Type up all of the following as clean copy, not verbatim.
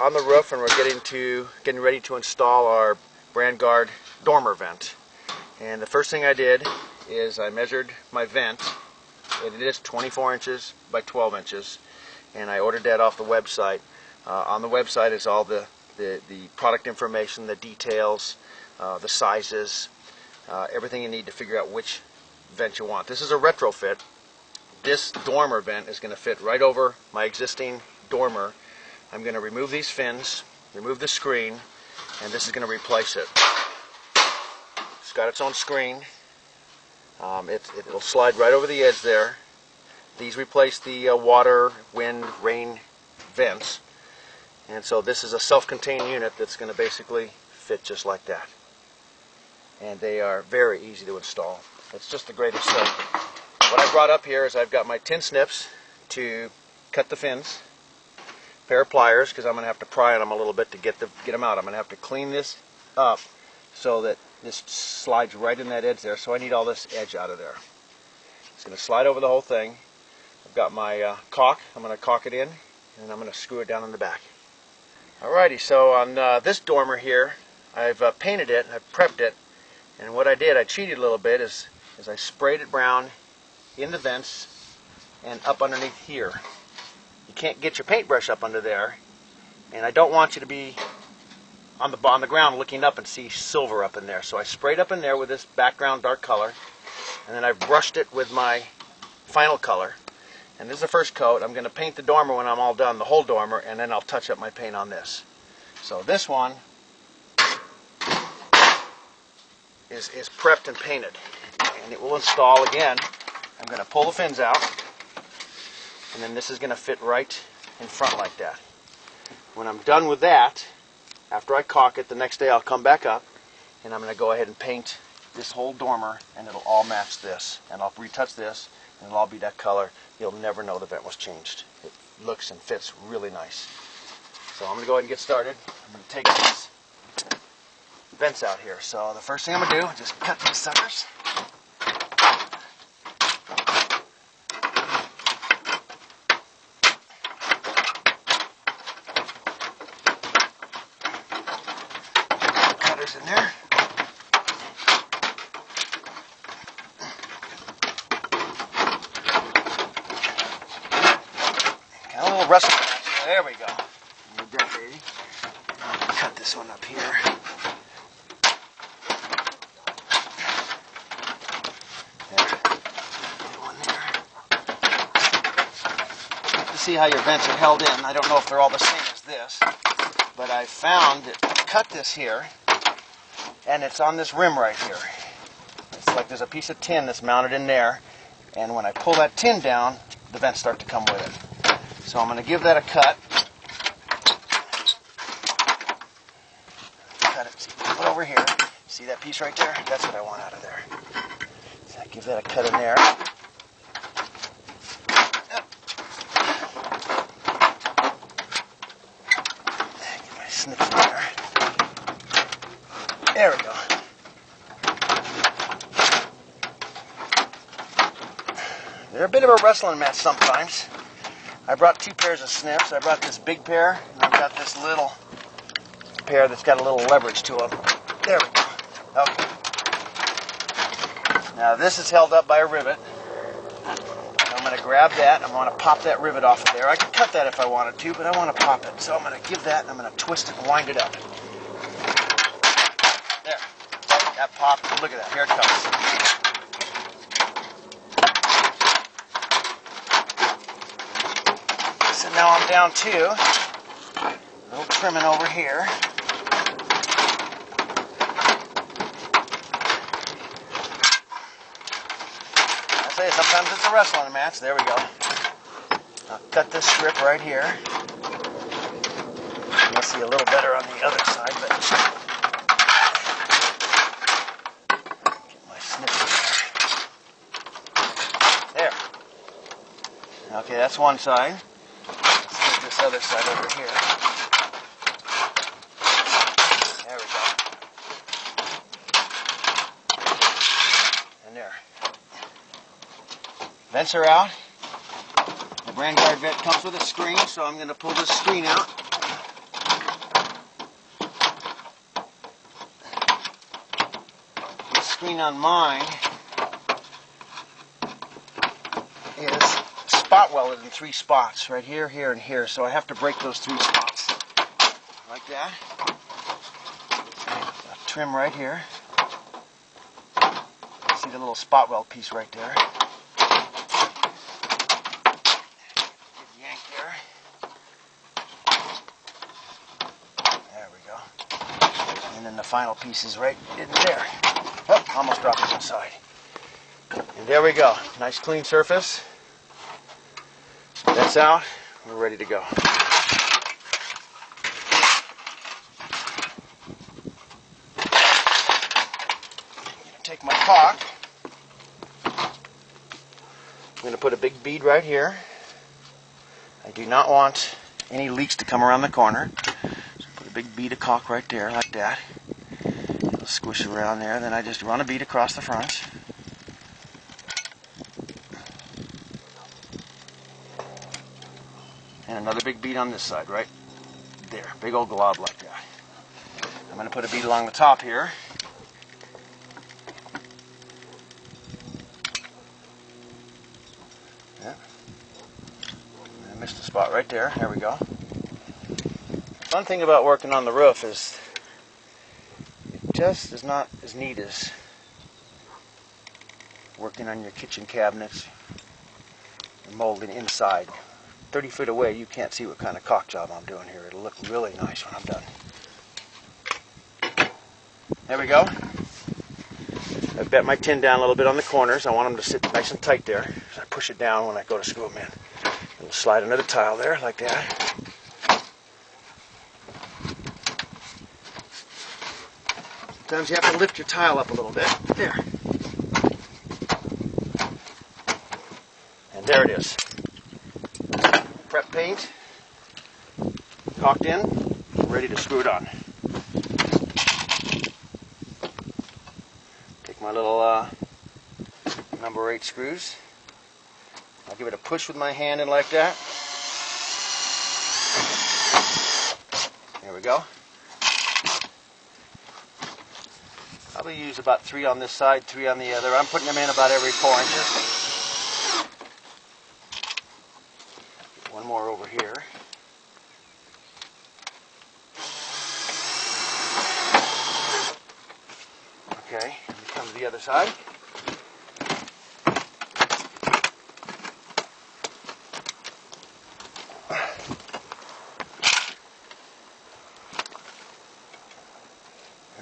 on the roof, and we're getting ready to install our BrandGuard dormer vent. And the first thing I did is I measured my vent. It is 24 inches by 12 inches, and I ordered that off the website. On the website is all the product information, the details, the sizes, everything you need to figure out which vent you want. This is a retrofit. This dormer vent is going to fit right over my existing dormer. I'm going to remove these fins, remove the screen, and this is going to replace it. It's got its own screen. It'll slide right over the edge there. These replace the water, wind, rain vents. And so this is a self-contained unit that's going to basically fit just like that. And they are very easy to install. It's just the greatest thing. What I brought up here is I've got my tin snips to cut the fins, a pair of pliers because I'm going to have to pry on them a little bit to get them out. I'm going to have to clean this up so that this slides right in that edge there. So I need all this edge out of there. It's going to slide over the whole thing. I've got my caulk. I'm going to caulk it in, and I'm going to screw it down in the back. Alrighty, so on this dormer here, I've painted it, I've prepped it, and what I did, I cheated a little bit, is I sprayed it brown in the vents and up underneath here. You can't get your paintbrush up under there, and I don't want you to be on the ground looking up and see silver up in there. So I sprayed up in there with this background dark color, and then I've brushed it with my final color. And this is the first coat. I'm going to paint the dormer when I'm all done, the whole dormer, and then I'll touch up my paint on this. So this one is prepped and painted, and it will install again. I'm going to pull the fins out, and then this is going to fit right in front like that. When I'm done with that, after I caulk it, the next day I'll come back up, and I'm going to go ahead and paint this whole dormer, and it'll all match this. And I'll retouch this, and it'll all be that color. You'll never know the vent was changed. It looks and fits really nice. So I'm going to go ahead and get started. I'm going to take these vents out here. So the first thing I'm going to do is just cut these suckers. Cutters in there. Wrestle. There we go. Need that, baby. Cut this one up here. There. Get one there. To see how your vents are held in. I don't know if they're all the same as this, but I found that I cut this here, and it's on this rim right here. It's like there's a piece of tin that's mounted in there, and when I pull that tin down, the vents start to come with it. So I'm going to give that a cut. Cut it, put it over here. See that piece right there? That's what I want out of there. So I give that a cut in there. Get my snips in there. There we go. They're a bit of a wrestling match sometimes. I brought two pairs of snips. I brought this big pair, and I've got this little pair that's got a little leverage to them. There we go. Okay. Now this is held up by a rivet. I'm going to grab that. I'm going to pop that rivet off of there. I could cut that if I wanted to, but I want to pop it. So I'm going to give that, and I'm going to twist it and wind it up. There. That popped. Look at that. Here it comes. So now I'm down to a little trimming over here. I say sometimes it's a wrestling match. There we go. I'll cut this strip right here. You'll see a little better on the other side, but get my snip in there. There. Okay, that's one side. This other side over here. There we go. And there. Vents are out. The BrandGuard vent comes with a screen, so I'm going to pull this screen out. screen on mine is spot welded in 3 spots, right here, here, and here. So I have to break those 3 spots like that. I'll trim right here. See the little spot weld piece right there. Good yank there. There we go. And then the final piece is right in there. Oh, almost dropped it inside. And there we go. Nice clean surface. That's out. We're ready to go. Take my caulk. I'm going to put a big bead right here. I do not want any leaks to come around the corner. So put a big bead of caulk right there, like that. It'll squish around there. Then I just run a bead across the front. And another big bead on this side, right there. Big old glob like that. I'm going to put a bead along the top here. Yeah. I missed a spot right there. There we go. One thing about working on the roof is it just is not as neat as working on your kitchen cabinets and molding inside. 30 feet away, you can't see what kind of caulk job I'm doing here. It'll look really nice when I'm done. There we go. I've bet my tin down a little bit on the corners. I want them to sit nice and tight there. So I push it down when I go to screw them in. It'll slide under the tile there, like that. Sometimes you have to lift your tile up a little bit. There. And there it is. Prep paint, caulked in, ready to screw it on. Take my little number 8 screws. I'll give it a push with my hand in like that. There we go. Probably use about 3 on this side, 3 on the other. I'm putting them in about every 4 inches. One more over here. Okay, and come to the other side.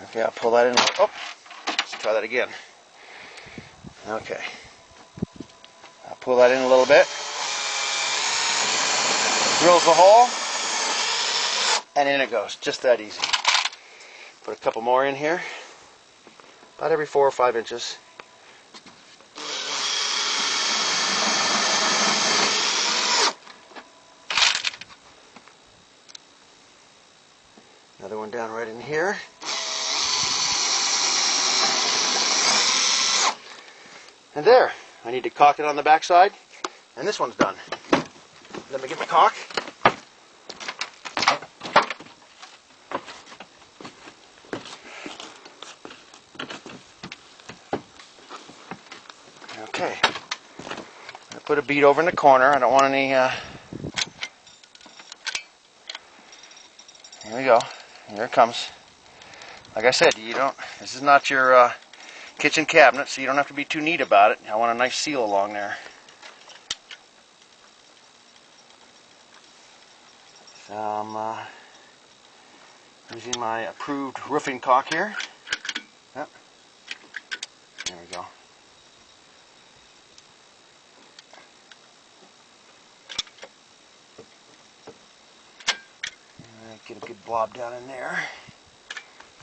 Okay, I'll pull that in. Oh, let's try that again. Okay. I'll pull that in a little bit. Drills the hole, and in it goes. Just that easy. Put a couple more in here. About every 4 or 5 inches. Another one down right in here. And there. I need to caulk it on the back side, and this one's done. Let me get my caulk. Okay. I put a bead over in the corner. I don't want any. Here we go. Here it comes. Like I said, you don't. This is not your kitchen cabinet, so you don't have to be too neat about it. I want a nice seal along there. So I'm using my approved roofing caulk here. Yep. There we go. Get a good blob down in there.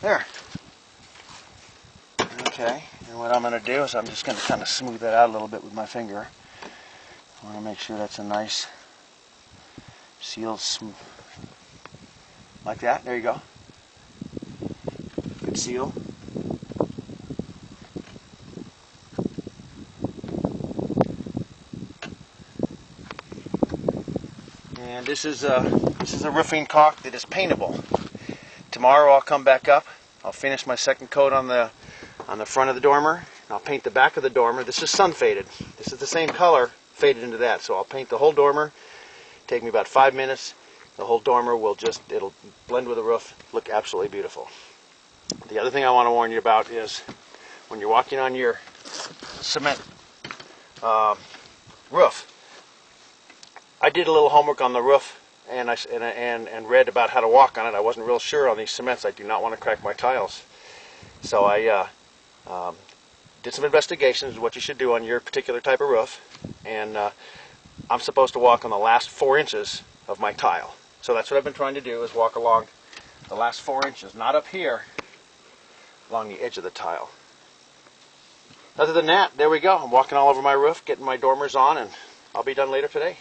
There. Okay, and what I'm going to do is I'm just going to kind of smooth that out a little bit with my finger. I want to make sure that's a nice sealed smooth. Like that. There you go. Good seal. And this is a roofing caulk that is paintable. Tomorrow I'll come back up. I'll finish my second coat on the on the front of the dormer. I'll paint the back of the dormer. This is sun faded. This is the same color faded into that. So I'll paint the whole dormer. Take me about 5 minutes. The whole dormer will it'll blend with the roof, look absolutely beautiful. The other thing I want to warn you about is when you're walking on your cement roof. I did a little homework on the roof and read about how to walk on it. I wasn't real sure on these cements. I do not want to crack my tiles. So I did some investigations of what you should do on your particular type of roof, and I'm supposed to walk on the last 4 inches of my tile. So that's what I've been trying to do, is walk along the last 4 inches, not up here, along the edge of the tile. Other than that, there we go. I'm walking all over my roof, getting my dormers on, and I'll be done later today.